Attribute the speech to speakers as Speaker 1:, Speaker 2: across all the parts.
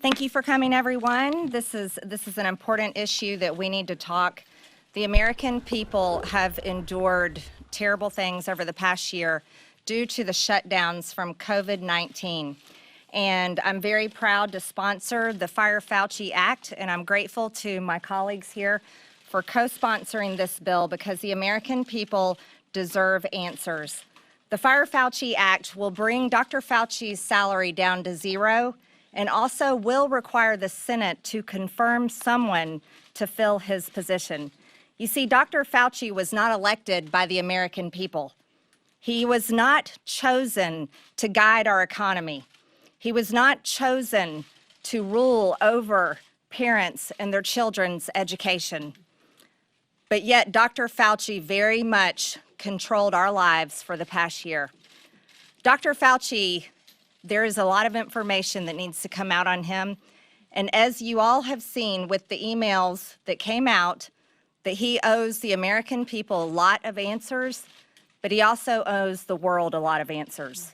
Speaker 1: Thank you for coming, everyone. This is an important issue that we need to talk. The American people have endured terrible things over the past year due to the shutdowns from COVID-19. And I'm very proud to sponsor the Fire Fauci Act, and I'm grateful to my colleagues here for co-sponsoring this bill because the American people deserve answers. The Fire Fauci Act will bring Dr. Fauci's salary down to zero and also will require the Senate to confirm someone to fill his position. You see, Dr. Fauci was not elected by the American people. He was not chosen to guide our economy. He was not chosen to rule over parents and their children's education. But yet, Dr. Fauci very much controlled our lives for the past year. Dr. Fauci, there is a lot of information that needs to come out on him. And as you all have seen with the emails that came out, that he owes the American people a lot of answers, but he also owes the world a lot of answers.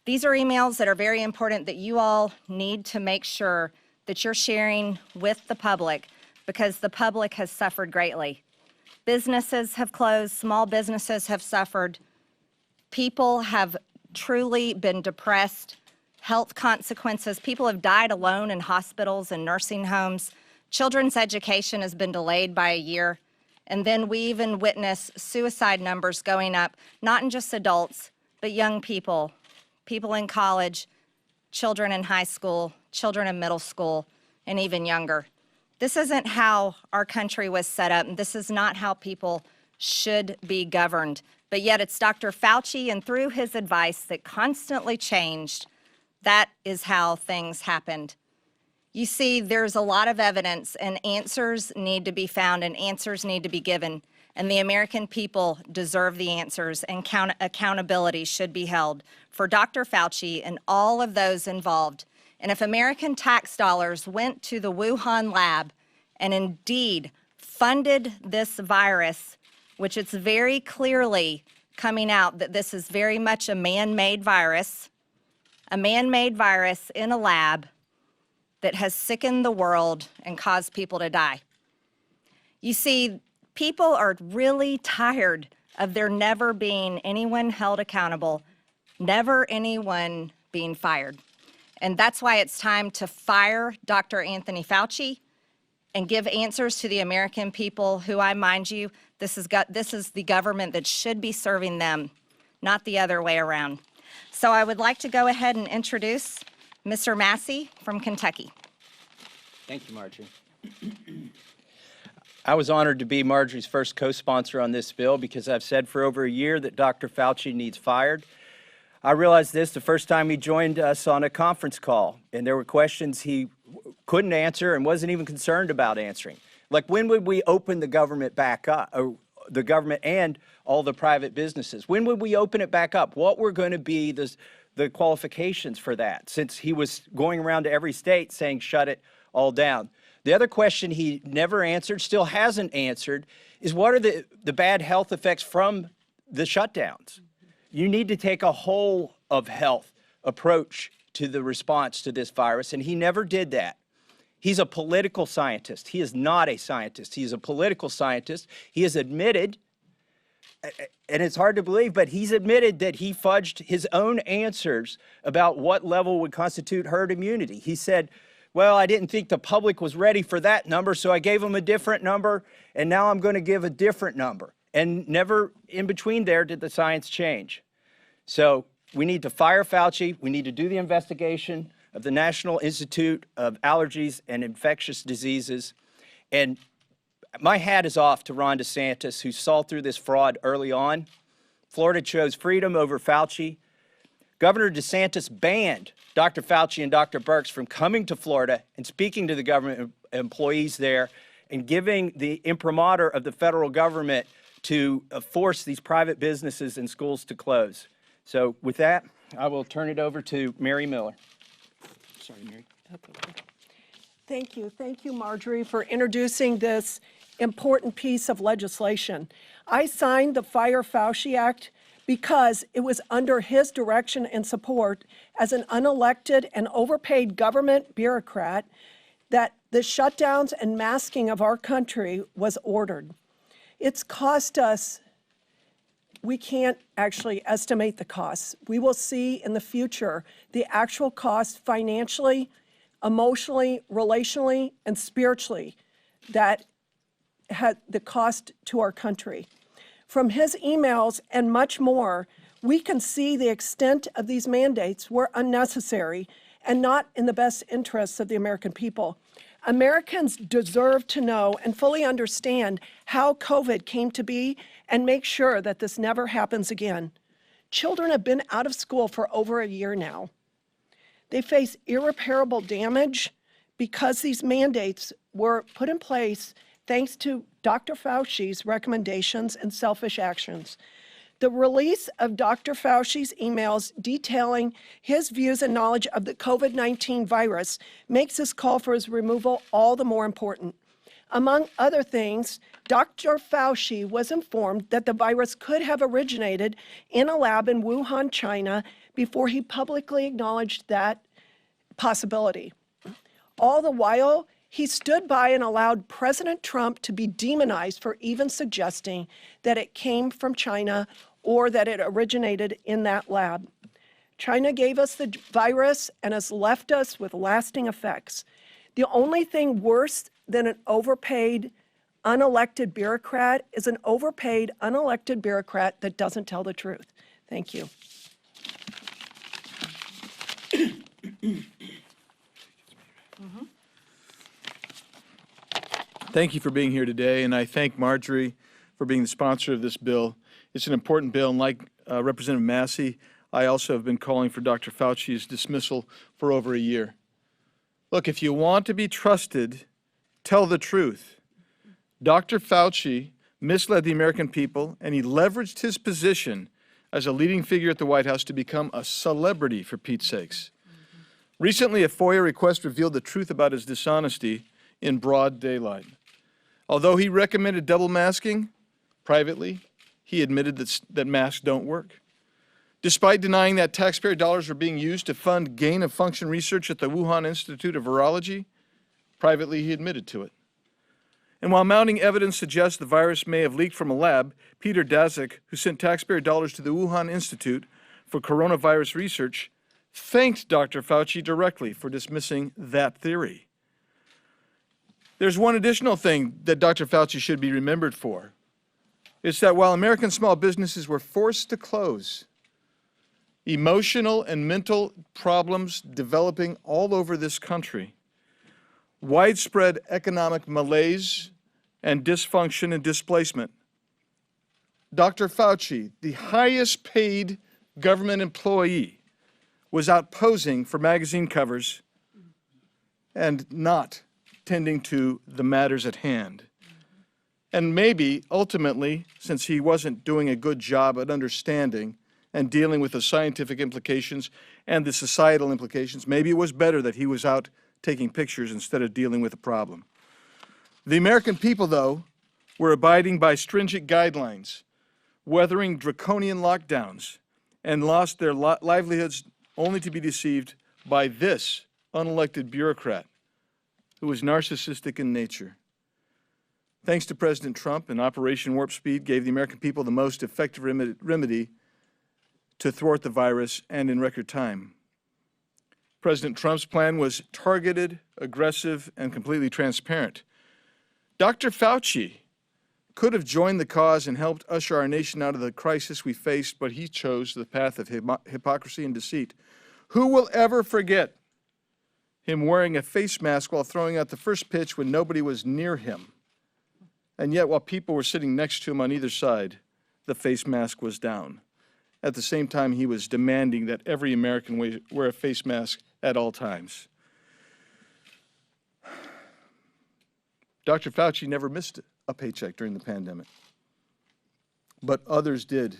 Speaker 1: These are emails that are very important that you all need to make sure that you're sharing with the public because the public has suffered greatly. Businesses have closed, small businesses have suffered. People have truly been depressed, health consequences. People have died alone in hospitals and nursing homes. Children's education has been delayed by a year. And then we even witness suicide numbers going up, not in just adults, but young people, people in college, children in high school, children in middle school, and even younger. This isn't how our country was set up, and this is not how people should be governed. But yet it's Dr. Fauci, and through his advice that constantly changed, that is how things happened. You see, there's a lot of evidence, and answers need to be found, and answers need to be given. And the American people deserve the answers, and accountability should be held for Dr. Fauci and all of those involved. And if American tax dollars went to the Wuhan lab and indeed funded this virus, which it's very clearly coming out that this is very much a man-made virus in a lab that has sickened the world and caused people to die. You see, people are really tired of there never being anyone held accountable, never anyone being fired. And that's why it's time to fire Dr. Anthony Fauci and give answers to the American people who, I mind you, this is the government that should be serving them, not the other way around. So I would like to go ahead and introduce Mr. Massey from Kentucky.
Speaker 2: Thank you, Marjorie. I was honored to be Marjorie's first co-sponsor on this bill because I've said for over a year that Dr. Fauci needs fired. I realized this the first time he joined us on a conference call, and there were questions he couldn't answer and wasn't even concerned about answering. Like, when would we open the government back up, or the government and all the private businesses? When would we open it back up? What were going to be the qualifications for that, since he was going around to every state saying shut it all down? The other question he never answered, still hasn't answered, is what are the bad health effects from the shutdowns? You need to take a whole of health approach to the response to this virus, and he never did that. He's a political scientist. He is not a scientist. He is a political scientist. He has admitted, and it's hard to believe, but he's admitted that he fudged his own answers about what level would constitute herd immunity. He said, well, I didn't think the public was ready for that number, so I gave them a different number, and now I'm going to give a different number. And never in between there did the science change. So we need to fire Fauci. We need to do the investigation of the National Institute of Allergies and Infectious Diseases. And my hat is off to Ron DeSantis, who saw through this fraud early on. Florida chose freedom over Fauci. Governor DeSantis banned Dr. Fauci and Dr. Birx from coming to Florida and speaking to the government employees there and giving the imprimatur of the federal government to force these private businesses and schools to close. So with that, I will turn it over to Mary Miller. Sorry, Mary.
Speaker 3: Thank you, Marjorie, for introducing this important piece of legislation. I signed the Fire Fauci Act because it was under his direction and support as an unelected and overpaid government bureaucrat that the shutdowns and masking of our country was ordered. It's cost us, we can't actually estimate the costs. We will see in the future the actual cost financially, emotionally, relationally, and spiritually that had the cost to our country. From his emails and much more, we can see the extent of these mandates were unnecessary and not in the best interests of the American people. Americans deserve to know and fully understand how COVID came to be and make sure that this never happens again. Children have been out of school for over a year now. They face irreparable damage because these mandates were put in place thanks to Dr. Fauci's recommendations and selfish actions. The release of Dr. Fauci's emails detailing his views and knowledge of the COVID-19 virus makes this call for his removal all the more important. Among other things, Dr. Fauci was informed that the virus could have originated in a lab in Wuhan, China, before he publicly acknowledged that possibility. All the while, he stood by and allowed President Trump to be demonized for even suggesting that it came from China or that it originated in that lab. China gave us the virus and has left us with lasting effects. The only thing worse than an overpaid, unelected bureaucrat is an overpaid, unelected bureaucrat that doesn't tell the truth. Thank you.
Speaker 4: Thank you for being here today, and I thank Marjorie for being the sponsor of this bill. It's an important bill, and like Representative Massey, I also have been calling for Dr. Fauci's dismissal for over a year. Look, if you want to be trusted, tell the truth. Dr. Fauci misled the American people, and he leveraged his position as a leading figure at the White House to become a celebrity, for Pete's sakes. Recently, a FOIA request revealed the truth about his dishonesty in broad daylight. Although he recommended double masking, privately, he admitted that masks don't work. Despite denying that taxpayer dollars were being used to fund gain-of-function research at the Wuhan Institute of Virology, privately he admitted to it. And while mounting evidence suggests the virus may have leaked from a lab, Peter Daszak, who sent taxpayer dollars to the Wuhan Institute for coronavirus research, thanked Dr. Fauci directly for dismissing that theory. There's one additional thing that Dr. Fauci should be remembered for. It's that while American small businesses were forced to close, emotional and mental problems developing all over this country, widespread economic malaise and dysfunction and displacement, Dr. Fauci, the highest paid government employee, was out posing for magazine covers and not tending to the matters at hand. And maybe, ultimately, since he wasn't doing a good job at understanding and dealing with the scientific implications and the societal implications, maybe it was better that he was out taking pictures instead of dealing with the problem. The American people, though, were abiding by stringent guidelines, weathering draconian lockdowns, and lost their livelihoods only to be deceived by this unelected bureaucrat who was narcissistic in nature. Thanks to President Trump, and Operation Warp Speed gave the American people the most effective remedy to thwart the virus, and in record time. President Trump's plan was targeted, aggressive, and completely transparent. Dr. Fauci could have joined the cause and helped usher our nation out of the crisis we faced, but he chose the path of hypocrisy and deceit. Who will ever forget him wearing a face mask while throwing out the first pitch when nobody was near him? And yet, while people were sitting next to him on either side, the face mask was down. At the same time, he was demanding that every American wear a face mask at all times. Dr. Fauci never missed a paycheck during the pandemic, but others did.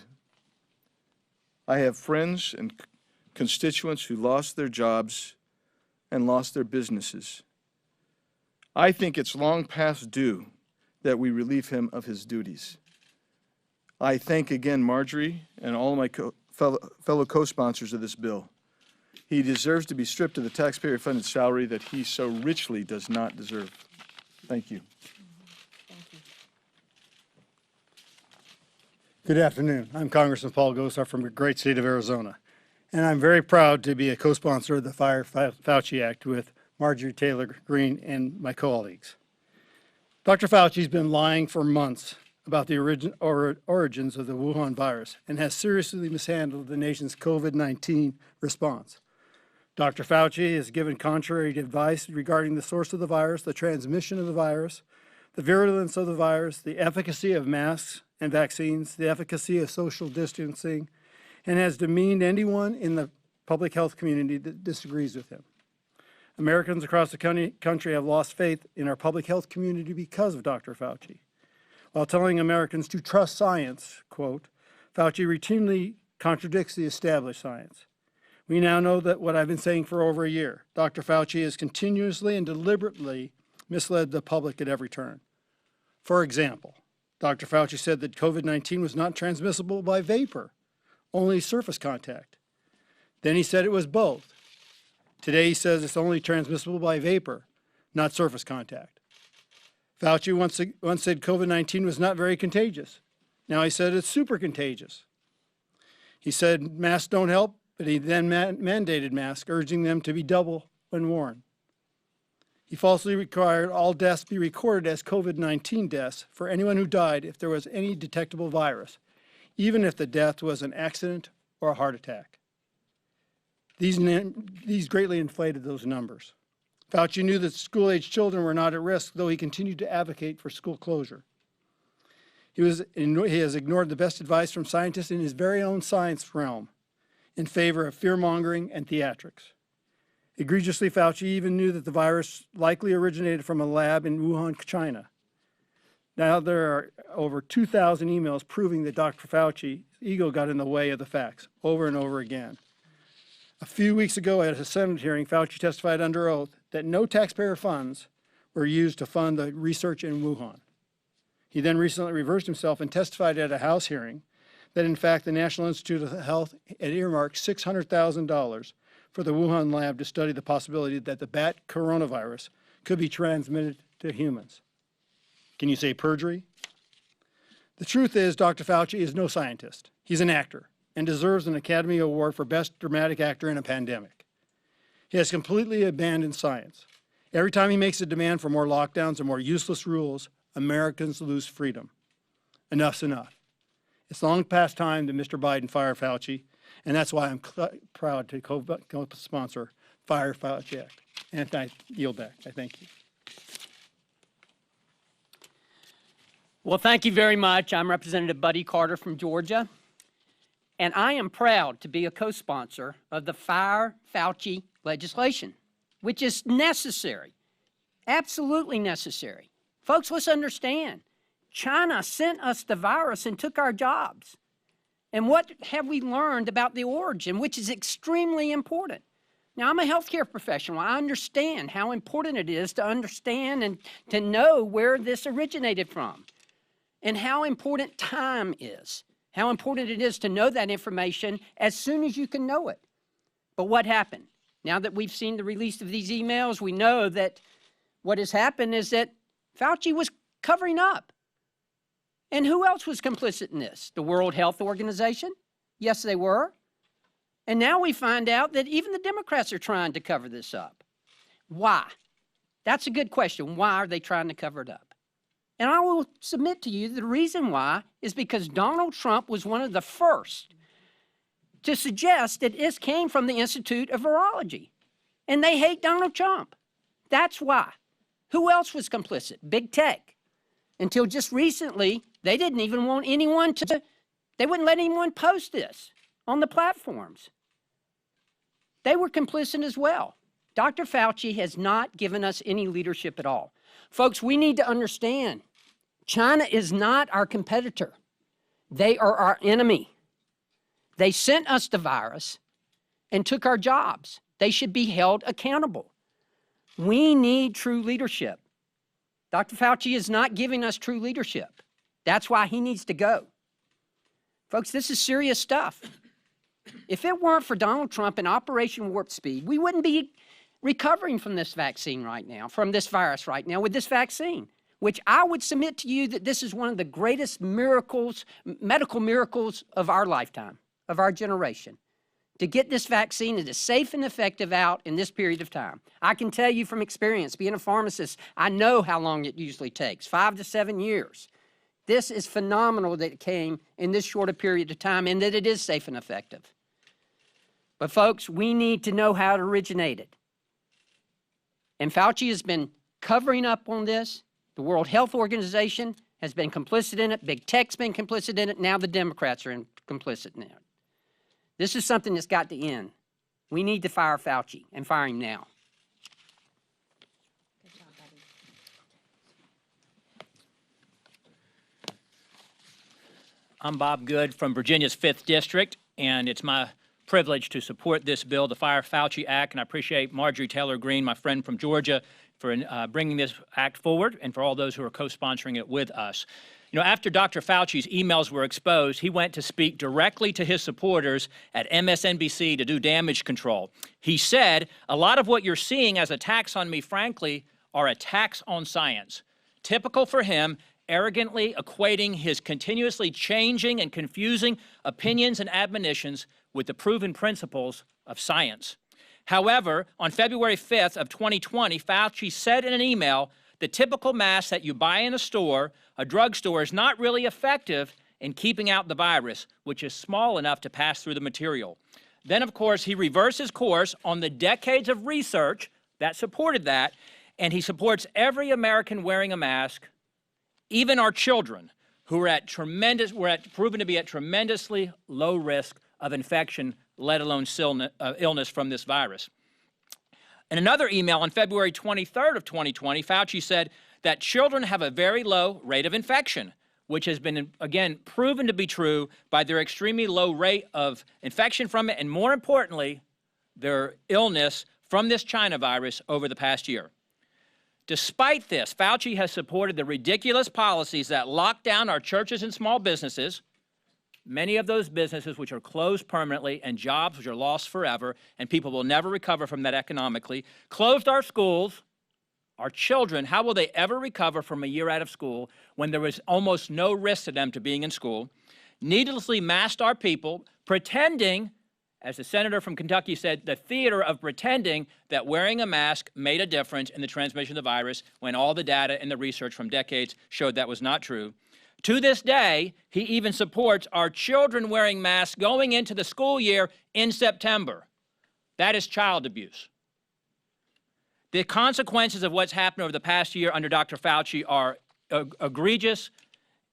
Speaker 4: I have friends and constituents who lost their jobs and lost their businesses. I think it's long past due that we relieve him of his duties. I thank again Marjorie and all of my fellow co-sponsors of this bill. He deserves to be stripped of the taxpayer-funded salary that he so richly does not deserve. Thank you.
Speaker 5: Good afternoon. I'm Congressman Paul Gosar from the great state of Arizona, and I'm very proud to be a co-sponsor of the Fire Fauci Act with Marjorie Taylor Greene and my colleagues. Dr. Fauci's been lying for months about the origins of the Wuhan virus and has seriously mishandled the nation's COVID-19 response. Dr. Fauci has given contrary advice regarding the source of the virus, the transmission of the virus, the virulence of the virus, the efficacy of masks and vaccines, the efficacy of social distancing, and has demeaned anyone in the public health community that disagrees with him. Americans across the country have lost faith in our public health community because of Dr. Fauci. While telling Americans to trust science, quote, Fauci routinely contradicts the established science. We now know that what I've been saying for over a year. Dr. Fauci has continuously and deliberately misled the public at every turn. For example, Dr. Fauci said that COVID-19 was not transmissible by vapor, only surface contact. Then he said it was both. Today he says it's only transmissible by vapor, not surface contact. Fauci once said COVID-19 was not very contagious. Now he said it's super contagious. He said masks don't help, but he then mandated masks, urging them to be double when worn. He falsely required all deaths be recorded as COVID-19 deaths for anyone who died if there was any detectable virus, even if the death was an accident or a heart attack. These greatly inflated those numbers. Fauci knew that school-aged children were not at risk, though he continued to advocate for school closure. He has ignored the best advice from scientists in his very own science realm in favor of fear-mongering and theatrics. Egregiously, Fauci even knew that the virus likely originated from a lab in Wuhan, China. Now there are over 2,000 emails proving that Dr. Fauci's ego got in the way of the facts over and over again. A few weeks ago at a Senate hearing, Fauci testified under oath that no taxpayer funds were used to fund the research in Wuhan. He then recently reversed himself and testified at a House hearing that in fact the National Institute of Health had earmarked $600,000 for the Wuhan lab to study the possibility that the bat coronavirus could be transmitted to humans. Can you say perjury? The truth is, Dr. Fauci is no scientist. He's an actor and deserves an Academy Award for Best Dramatic Actor in a Pandemic. He has completely abandoned science. Every time he makes a demand for more lockdowns and more useless rules, Americans lose freedom. Enough's enough. It's long past time that Mr. Biden fire Fauci, and that's why I'm proud to co-sponsor Fire Fauci Act. And I yield back. I thank you.
Speaker 6: Well, thank you very much. I'm Representative Buddy Carter from Georgia, and I am proud to be a co-sponsor of the Fire Fauci legislation, which is necessary, absolutely necessary. Folks, let's understand, China sent us the virus and took our jobs. And what have we learned about the origin, which is extremely important? Now, I'm a healthcare professional. I understand how important it is to understand and to know where this originated from and how important time is, how important it is to know that information as soon as you can know it. But what happened? Now that we've seen the release of these emails, we know that what has happened is that Fauci was covering up. And who else was complicit in this? The World Health Organization? Yes, they were. And now we find out that even the Democrats are trying to cover this up. Why? That's a good question. Why are they trying to cover it up? And I will submit to you the reason why is because Donald Trump was one of the first to suggest that this came from the Institute of Virology. And they hate Donald Trump. That's why. Who else was complicit? Big tech. Until just recently, they didn't even want anyone to, they wouldn't let anyone post this on the platforms. They were complicit as well. Dr. Fauci has not given us any leadership at all. Folks, we need to understand, China is not our competitor. They are our enemy. They sent us the virus and took our jobs. They should be held accountable. We need true leadership. Dr. Fauci is not giving us true leadership. That's why he needs to go. Folks, this is serious stuff. If it weren't for Donald Trump and Operation Warp Speed, we wouldn't be recovering from this vaccine right now, from this virus right now with this vaccine, which I would submit to you that this is one of the greatest miracles, medical miracles of our lifetime, of our generation. To get this vaccine that is safe and effective out in this period of time. I can tell you from experience, being a pharmacist, I know how long it usually takes, 5 to 7 years. This is phenomenal that it came in this short a period of time and that it is safe and effective. But folks, we need to know how it originated. And Fauci has been covering up on this. The World Health Organization has been complicit in it. Big Tech's been complicit in it. Now the Democrats are complicit in it. This is something that's got to end. We need to fire Fauci and fire him now.
Speaker 7: I'm Bob Good from Virginia's 5th District, and it's my privilege to support this bill, the Fire Fauci Act, and I appreciate Marjorie Taylor Greene, my friend from Georgia, for bringing this act forward and for all those who are co-sponsoring it with us. You know, after Dr. Fauci's emails were exposed, he went to speak directly to his supporters at MSNBC to do damage control. He said, "A lot of what you're seeing as attacks on me, frankly, are attacks on science." Typical for him, arrogantly equating his continuously changing and confusing opinions and admonitions with the proven principles of science. However, on February 5th of 2020, Fauci said in an email, "The typical mask that you buy in a drugstore is not really effective in keeping out the virus, which is small enough to pass through the material." Then, of course, he reverses course on the decades of research that supported that, and he supports every American wearing a mask, even our children, who are proven to be at tremendously low risk of infection, let alone illness from this virus. In another email on February 23rd of 2020, Fauci said that children have a very low rate of infection, which has been, again, proven to be true by their extremely low rate of infection from it, and more importantly, their illness from this China virus over the past year. Despite this, Fauci has supported the ridiculous policies that lock down our churches and small businesses, many of those businesses which are closed permanently and jobs which are lost forever, and people will never recover from that economically, closed our schools. Our children, how will they ever recover from a year out of school when there was almost no risk to them to being in school? Needlessly masked our people, pretending, as the senator from Kentucky said, the theater of pretending that wearing a mask made a difference in the transmission of the virus when all the data and the research from decades showed that was not true. To this day, he even supports our children wearing masks going into the school year in September. That is child abuse. The consequences of what's happened over the past year under Dr. Fauci are egregious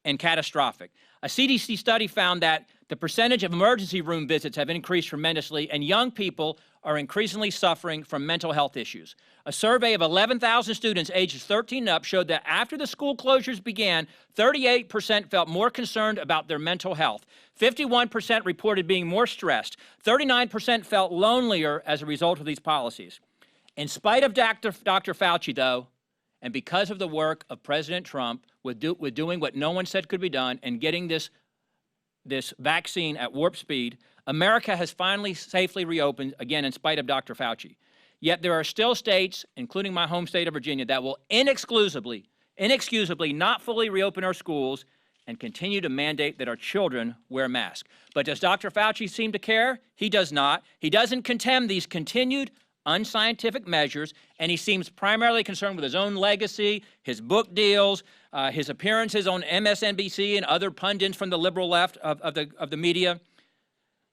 Speaker 7: and catastrophic. A CDC study found that the percentage of emergency room visits have increased tremendously, and young people are increasingly suffering from mental health issues. A survey of 11,000 students ages 13 and up showed that after the school closures began, 38% felt more concerned about their mental health. 51% reported being more stressed. 39% felt lonelier as a result of these policies. In spite of Dr. Fauci, though, and because of the work of President Trump with doing what no one said could be done and getting this vaccine at warp speed, America has finally safely reopened, again, in spite of Dr. Fauci. Yet there are still states, including my home state of Virginia, that will inexcusably not fully reopen our schools and continue to mandate that our children wear masks. But does Dr. Fauci seem to care? He does not. He doesn't condemn these continued unscientific measures, and he seems primarily concerned with his own legacy, his book deals, his appearances on MSNBC and other pundits from the liberal left of the media.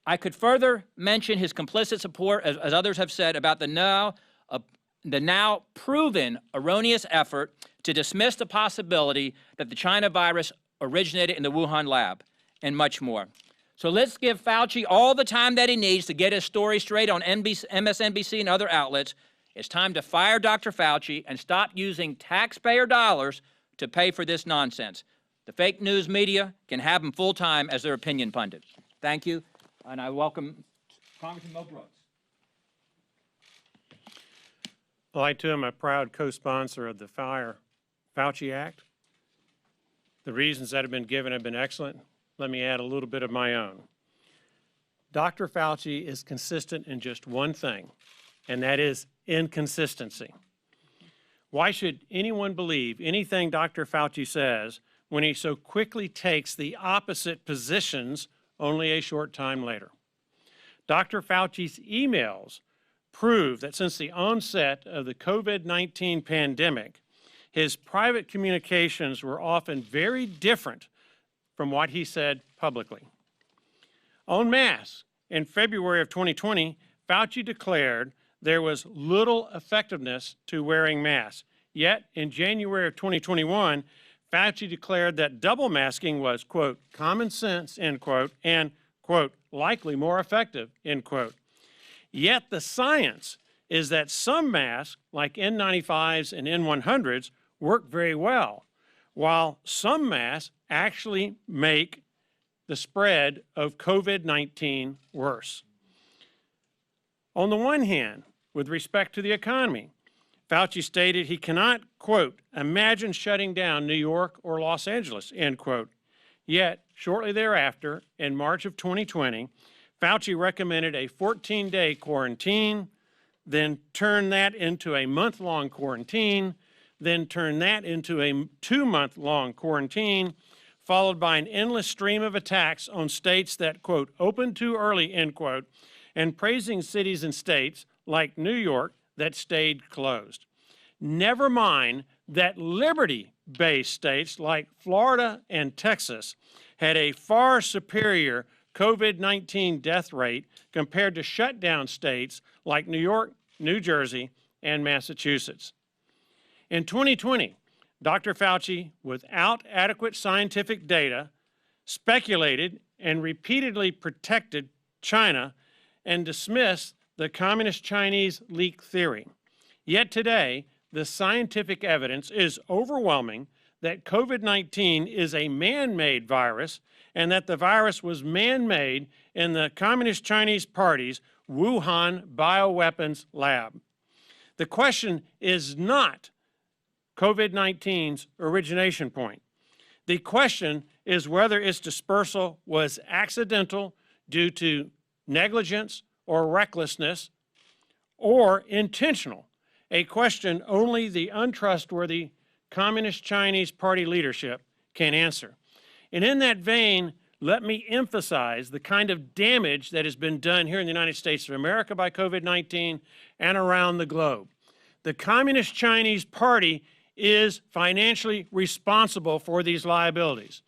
Speaker 7: I could further mention his complicit support, as others have said, about the now proven erroneous effort to dismiss the possibility that the China virus originated in the Wuhan lab, and much more. So let's give Fauci all the time that he needs to get his story straight on MSNBC and other outlets. It's time to fire Dr. Fauci and stop using taxpayer dollars to pay for this nonsense. The fake news media can have him full-time as their opinion pundit. Thank you, and I welcome Congressman Mo Brooks.
Speaker 8: Well, I, too, am a proud co-sponsor of the Fire Fauci Act. The reasons that have been given have been excellent. let me add a little bit of my own. Dr. Fauci is consistent in just one thing, and that is inconsistency. Why should anyone believe anything Dr. Fauci says when he so quickly takes the opposite positions only a short time later? Dr. Fauci's emails prove that since the onset of the COVID-19 pandemic, his private communications were often very different from what he said publicly. On masks, in February of 2020, Fauci declared there was little effectiveness to wearing masks. Yet, in January of 2021, Fauci declared that double masking was, quote, common sense, end quote, and, quote, likely more effective, end quote. Yet the science is that some masks, like N95s and N100s, work very well, while some masks actually make the spread of COVID-19 worse. On the one hand, with respect to the economy, Fauci stated he cannot, quote, imagine shutting down New York or Los Angeles, end quote. Yet, shortly thereafter, in March of 2020, Fauci recommended a 14-day quarantine, then turned that into a month-long quarantine, then turned that into a 2-month-long quarantine, followed by an endless stream of attacks on states that, quote, opened too early, end quote, and praising cities and states like New York that stayed closed. Never mind that liberty-based states like Florida and Texas had a far superior COVID-19 death rate compared to shutdown states like New York, New Jersey, and Massachusetts. In 2020, Dr. Fauci, without adequate scientific data, speculated and repeatedly protected China and dismissed the Communist Chinese leak theory. Yet today, the scientific evidence is overwhelming that COVID-19 is a man-made virus and that the virus was man-made in the Communist Chinese Party's Wuhan bioweapons lab. The question is not COVID-19's origination point. The question is whether its dispersal was accidental due to negligence or recklessness, or intentional, a question only the untrustworthy Communist Chinese Party leadership can answer. And in that vein, let me emphasize the kind of damage that has been done here in the United States of America by COVID-19 and around the globe. The Communist Chinese Party is financially responsible for these liabilities.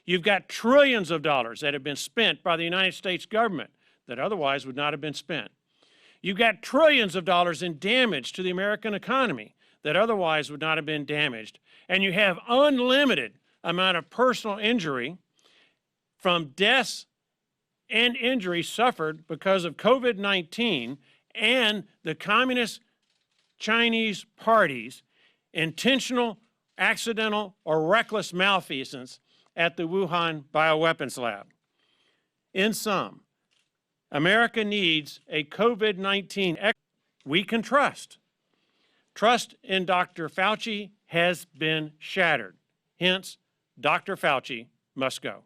Speaker 8: You've got trillions of dollars that have been spent by the United States government that otherwise would not have been spent. You've got trillions of dollars in damage to the American economy that otherwise would not have been damaged. And you have unlimited amount of personal injury from deaths and injuries suffered because of COVID-19 and the Communist Chinese Party's intentional, accidental, or reckless malfeasance at the Wuhan bioweapons lab. In sum, America needs a COVID-19 expert we can trust. Trust in Dr. Fauci has been shattered. Hence, Dr. Fauci must go.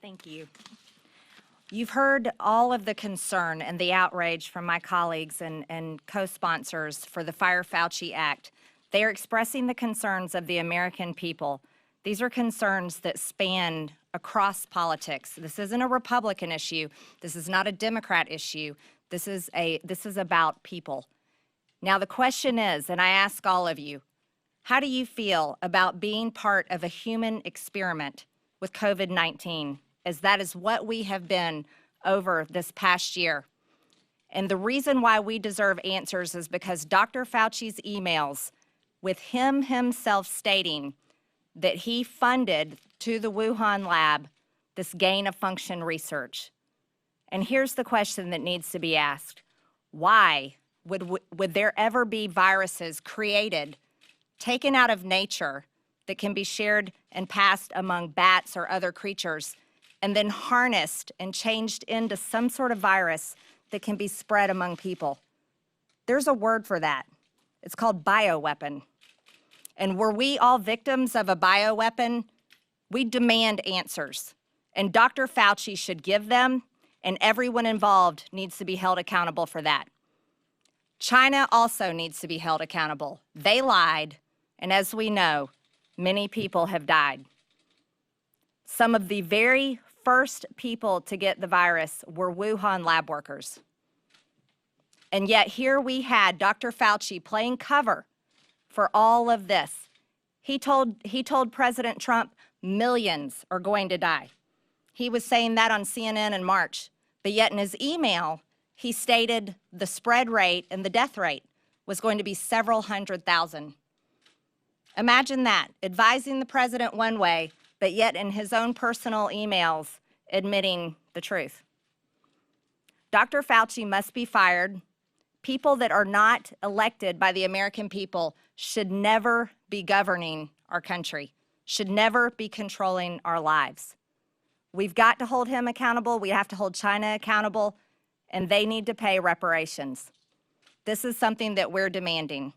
Speaker 1: Thank you. You've heard all of the concern and the outrage from my colleagues and co-sponsors for the Fire Fauci Act. They are expressing the concerns of the American people. These are concerns that span across politics. This isn't a Republican issue. This is not a Democrat issue. This is about people. Now the question is, and I ask all of you, how do you feel about being part of a human experiment with COVID-19, as that is what we have been over this past year? And the reason why we deserve answers is because Dr. Fauci's emails, with him himself stating that he funded to the Wuhan lab this gain-of-function research. And here's the question that needs to be asked. Why would there ever be viruses created, taken out of nature, that can be shared and passed among bats or other creatures, and then harnessed and changed into some sort of virus that can be spread among people? There's a word for that. It's called bioweapon. And were we all victims of a bioweapon? We demand answers. And Dr. Fauci should give them, and everyone involved needs to be held accountable for that. China also needs to be held accountable. They lied, and as we know, many people have died. Some of the very first people to get the virus were Wuhan lab workers. And yet here we had Dr. Fauci playing cover for all of this. He told President Trump millions are going to die. He was saying that on CNN in March, but yet in his email, he stated the spread rate and the death rate was going to be several 100,000. Imagine that, advising the president one way, but yet in his own personal emails, admitting the truth. Dr. Fauci must be fired. People that are not elected by the American people should never be governing our country, should never be controlling our lives. We've got to hold him accountable. We have to hold China accountable, and they need to pay reparations. This is something that we're demanding.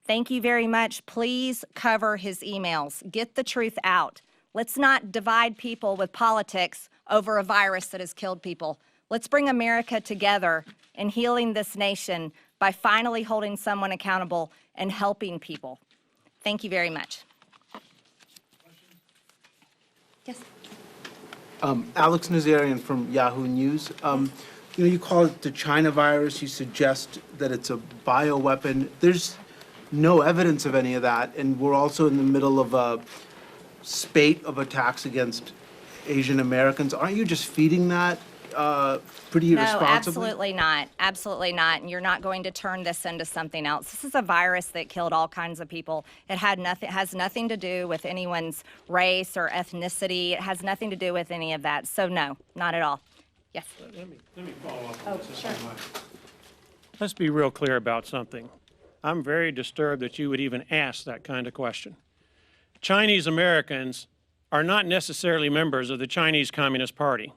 Speaker 1: Thank you very much. Please cover his emails. Get the truth out. Let's not divide people with politics over a virus that has killed people. Let's bring America together in healing this nation by finally holding someone accountable and helping people. Thank you very much. Yes.
Speaker 9: Alex Nazarian from Yahoo News. You call it the China virus. You suggest that it's a bioweapon. There's no evidence of any of that, and we're also in the middle of a spate of attacks against Asian Americans. Aren't you just feeding that pretty irresponsibly?
Speaker 1: No, absolutely not. Absolutely not. And you're not going to turn this into something else. This is a virus that killed all kinds of people. It has nothing to do with anyone's race or ethnicity. It has nothing to do with any of that. So no, not at all. Yes.
Speaker 8: Let me follow up on this.
Speaker 1: Sure.
Speaker 8: Let's be real clear about something. I'm very disturbed that you would even ask that kind of question. Chinese Americans are not necessarily members of the Chinese Communist Party.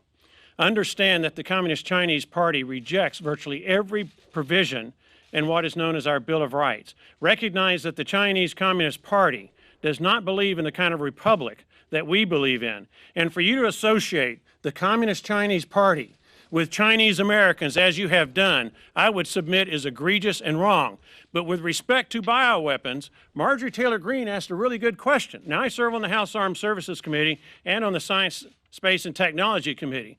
Speaker 8: Understand that the Communist Chinese Party rejects virtually every provision in what is known as our Bill of Rights. Recognize that the Chinese Communist Party does not believe in the kind of republic that we believe in. And for you to associate the Communist Chinese Party with Chinese Americans, as you have done, I would submit is egregious and wrong. But with respect to bioweapons, Marjorie Taylor Greene asked a really good question. Now, I serve on the House Armed Services Committee and on the Science, Space, and Technology Committee.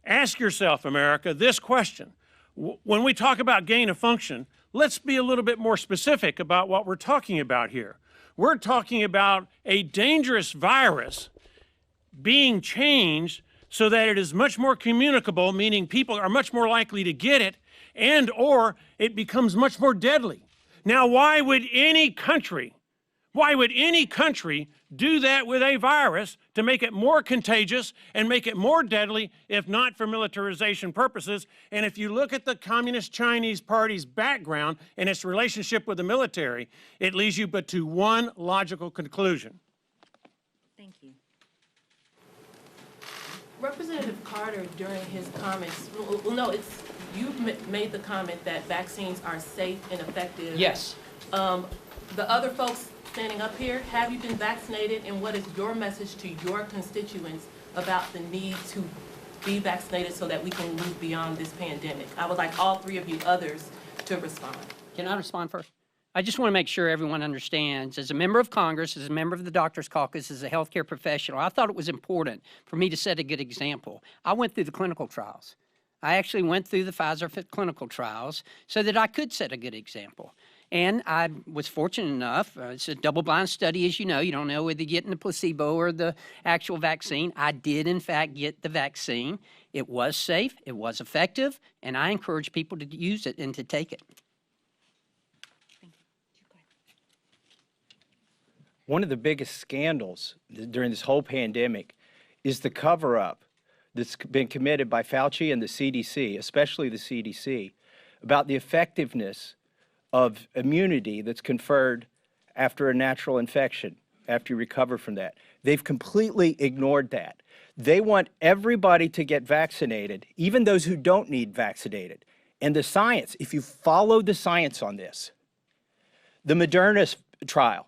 Speaker 8: Ask yourself, America, this question. When we talk about gain of function, let's be a little bit more specific about what we're talking about here. We're talking about a dangerous virus being changed so that it is much more communicable, meaning people are much more likely to get it, and or it becomes much more deadly. Now, why would any country do that with a virus to make it more contagious and make it more deadly, if not for militarization purposes? And if you look at the Communist Chinese Party's background and its relationship with the military, it leads you but to one logical conclusion.
Speaker 1: Thank you.
Speaker 10: Representative Carter, during his comments, you made the comment that vaccines are safe and effective.
Speaker 6: Yes.
Speaker 10: The other folks standing up here, have you been vaccinated, and what is your message to your constituents about the need to be vaccinated so that we can move beyond this pandemic? I would like all three of you others to respond.
Speaker 6: Can I respond first? I just want to make sure everyone understands, as a member of Congress, as a member of the Doctors Caucus, as a healthcare professional, I thought it was important for me to set a good example. I went through the clinical trials. I actually went through the Pfizer clinical trials so that I could set a good example. And I was fortunate enough, it's a double-blind study, as you know don't know whether you get in the placebo or the actual vaccine. I did, in fact, get the vaccine. It was safe, it was effective, and I encourage people to use it and to take it.
Speaker 2: One of the biggest scandals during this whole pandemic is the cover-up that's been committed by Fauci and the CDC, especially the CDC, about the effectiveness of immunity that's conferred after a natural infection, after you recover from that. They've completely ignored that. They want everybody to get vaccinated, even those who don't need vaccinated. And the science, if you follow the science on this, the Moderna trial,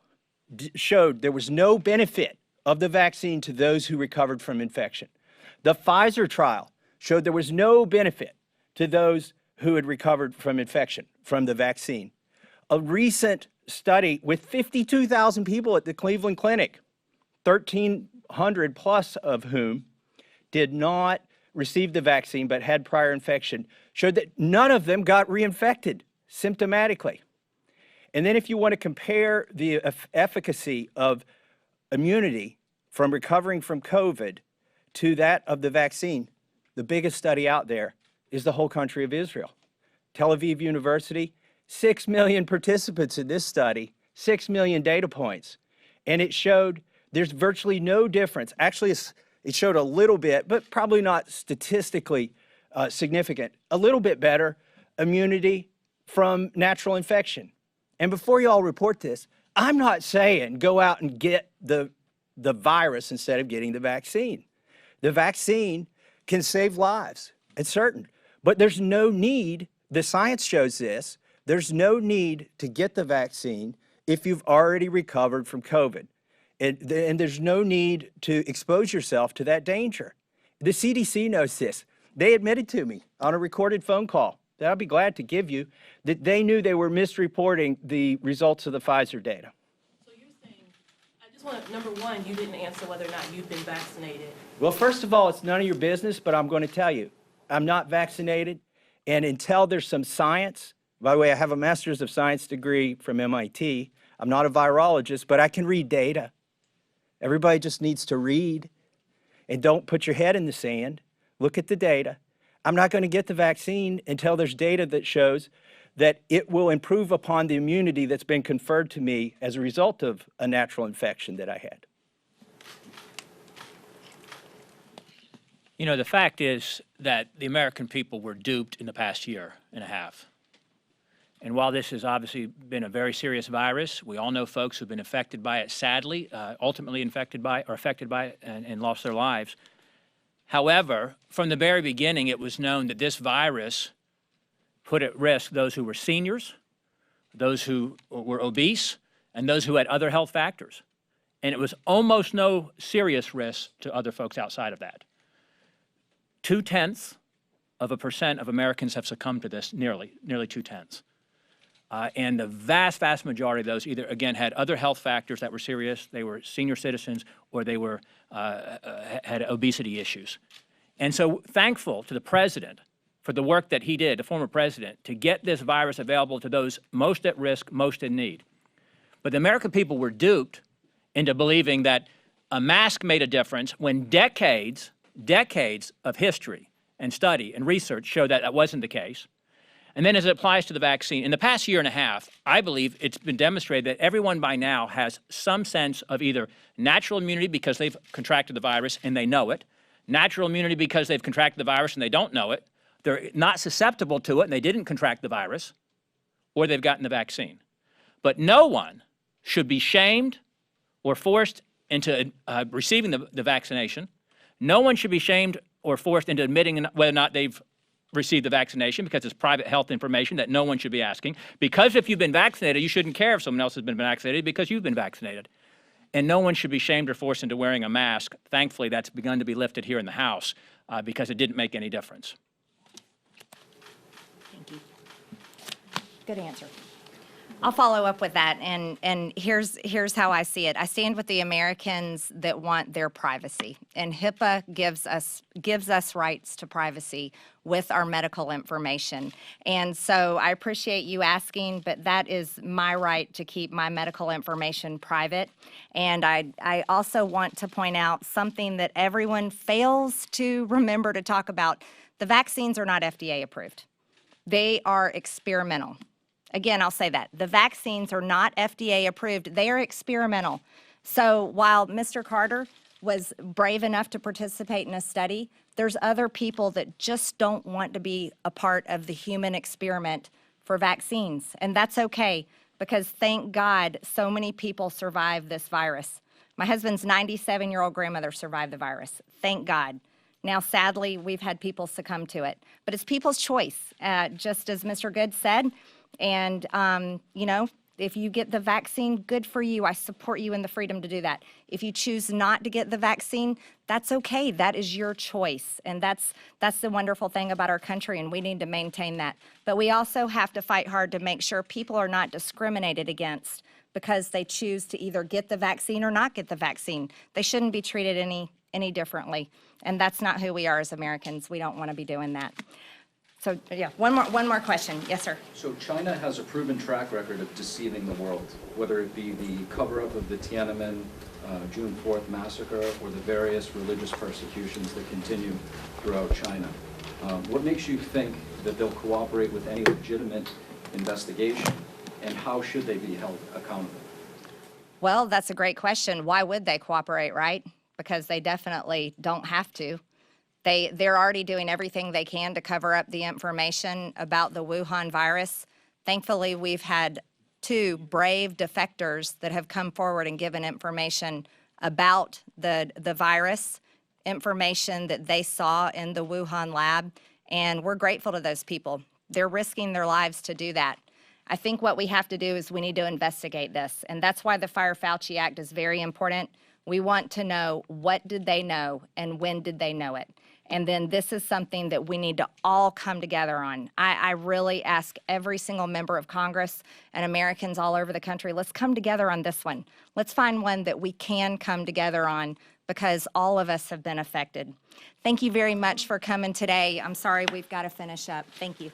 Speaker 2: showed there was no benefit of the vaccine to those who recovered from infection. The Pfizer trial showed there was no benefit to those who had recovered from infection from the vaccine. A recent study with 52,000 people at the Cleveland Clinic, 1,300 plus of whom did not receive the vaccine but had prior infection, showed that none of them got reinfected symptomatically. And then if you want to compare the efficacy of immunity from recovering from COVID to that of the vaccine, the biggest study out there is the whole country of Israel. Tel Aviv University, 6 million participants in this study, 6 million data points. And it showed there's virtually no difference. Actually, it showed a little bit, but probably not statistically significant, a little bit better immunity from natural infection. And before you all report this, I'm not saying go out and get the virus instead of getting the vaccine. The vaccine can save lives, it's certain. But there's no need, the science shows this, there's no need to get the vaccine if you've already recovered from COVID. And there's no need to expose yourself to that danger. The CDC knows this. They admitted to me on a recorded phone call that I'll be glad to give you that they knew they were misreporting the results of the Pfizer data.
Speaker 10: So you're saying, I just want to, number one, you didn't answer whether or not you've been vaccinated.
Speaker 2: Well, first of all, it's none of your business, but I'm going to tell you, I'm not vaccinated. And until there's some science, by the way, I have a master's of science degree from MIT. I'm not a virologist, but I can read data. Everybody just needs to read and don't put your head in the sand. Look at the data. I'm not going to get the vaccine until there's data that shows that it will improve upon the immunity that's been conferred to me as a result of a natural infection that I had.
Speaker 7: You know, the fact is that the American people were duped in the past year and a half. And while this has obviously been a very serious virus, we all know folks who've been affected by it, sadly, ultimately affected by it and lost their lives. However, from the very beginning, it was known that this virus put at risk those who were seniors, those who were obese, and those who had other health factors. And it was almost no serious risk to other folks outside of that. 0.2% of Americans have succumbed to this, nearly 0.2. And the vast, vast majority of those either, again, had other health factors that were serious, they were senior citizens, or they were, had obesity issues. And so thankful to the president for the work that he did, the former president, to get this virus available to those most at risk, most in need. But the American people were duped into believing that a mask made a difference when decades of history and study and research show that that wasn't the case. And then as it applies to the vaccine, in the past year and a half, I believe it's been demonstrated that everyone by now has some sense of either natural immunity because they've contracted the virus and they know it, natural immunity because they've contracted the virus and they don't know it, they're not susceptible to it and they didn't contract the virus, or they've gotten the vaccine. But no one should be shamed or forced into receiving the vaccination. No one should be shamed or forced into admitting whether or not they've received the vaccination, because it's private health information that no one should be asking. Because if you've been vaccinated, you shouldn't care if someone else has been vaccinated because you've been vaccinated. And no one should be shamed or forced into wearing a mask. Thankfully, that's begun to be lifted here in the House because it didn't make any difference.
Speaker 1: Thank you. Good answer. I'll follow up with that, and here's how I see it. I stand with the Americans that want their privacy, and HIPAA gives us rights to privacy with our medical information. And so I appreciate you asking, but that is my right to keep my medical information private. And I also want to point out something that everyone fails to remember to talk about. The vaccines are not FDA approved. They are experimental. Again, I'll say that. The vaccines are not FDA approved. They are experimental. So while Mr. Carter was brave enough to participate in a study, there's other people that just don't want to be a part of the human experiment for vaccines. And that's okay, because thank God so many people survived this virus. My husband's 97-year-old grandmother survived the virus. Thank God. Now, sadly, we've had people succumb to it. But it's people's choice, just as Mr. Good said. And, you know, If you get the vaccine, good for you. I support you in the freedom to do that. If you choose not to get the vaccine, that's okay. That is your choice. And that's the wonderful thing about our country, and we need to maintain that. But we also have to fight hard to make sure people are not discriminated against because they choose to either get the vaccine or not get the vaccine. They shouldn't be treated any differently. And that's not who we are as Americans. We don't want to be doing that. So, yeah, one more question. Yes, sir.
Speaker 11: So China has a proven track record of deceiving the world, whether it be the cover-up of the Tiananmen June 4th massacre or the various religious persecutions that continue throughout China. What makes you think that they'll cooperate with any legitimate investigation, and how should they be held accountable?
Speaker 1: Well, that's a great question. Why would they cooperate, right? Because they definitely don't have to. They're already doing everything they can to cover up the information about the Wuhan virus. Thankfully, we've had 2 brave defectors that have come forward and given information about the virus, information that they saw in the Wuhan lab, and we're grateful to those people. They're risking their lives to do that. I think what we have to do is we need to investigate this, and that's why the Fire Fauci Act is very important. We want to know what did they know and when did they know it. And then this is something that we need to all come together on. I really ask every single member of Congress and Americans all over the country, let's come together on this one. Let's find one that we can come together on because all of us have been affected. Thank you very much for coming today. I'm sorry we've got to finish up. Thank you.